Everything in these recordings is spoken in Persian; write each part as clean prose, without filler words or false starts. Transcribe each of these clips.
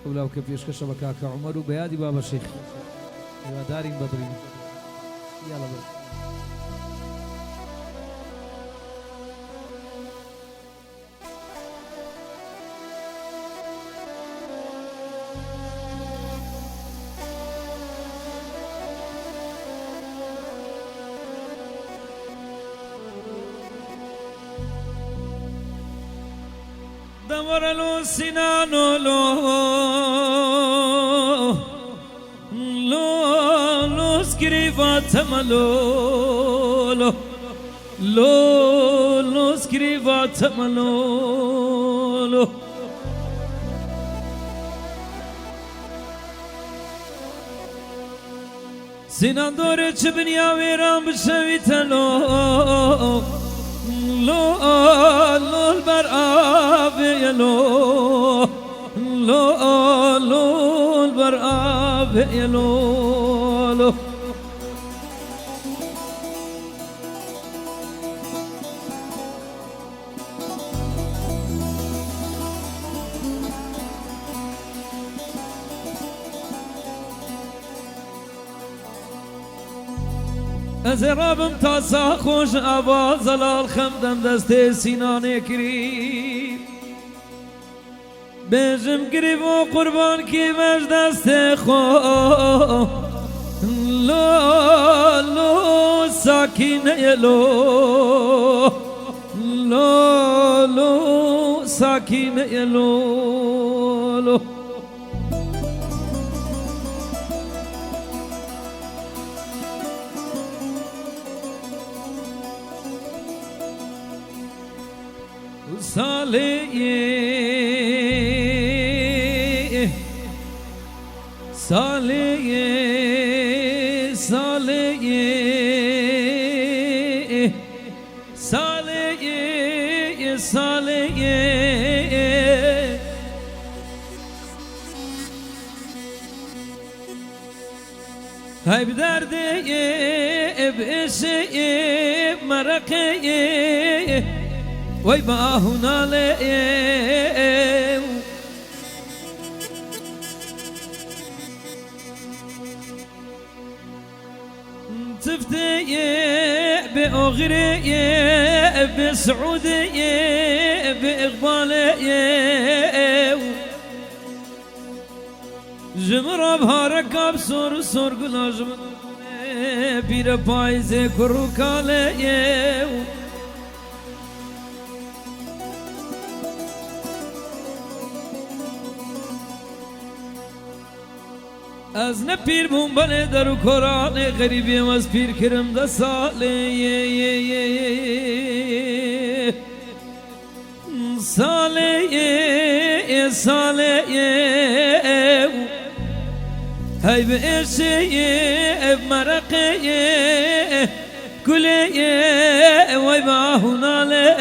ولاو كفيش كشبك كاكا عمر وبيادي بابا الشيخ دارين ببرين يلا بقى دور له سنانه لو scrivate lo scrivate malolo Sinan dore çbniya veram bşevitelo lo bar avelo lo bar avelo از رابم تازه خوش آواز لال خمدم دست سینانه کری بجم گریب و قربان کی مش دست خو لو ساکینه لو ساکینه لو Salih Salih Salih Salih Salih Hay bir derdi ebşi merakı وي ما هنا ليه تفتي بأغري بسعودي بإقبالي جمرة بهاركاب سور سور قلاج بير بايزي كروكالي از نه پیر بوم بله درو قرآن غریبیم از پیر کرم ده ساله ساله ساله هی به ارشه مرقه کله وی با هناله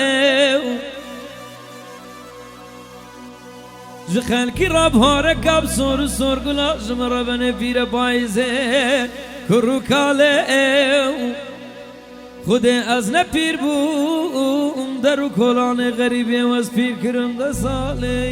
جخل کی رب هاره کب سور سور گلا جمره بنه پیر پایزه کرو کاله خود از نه پیر بوم درو کلان غریبی و از پیر کرم ده ساله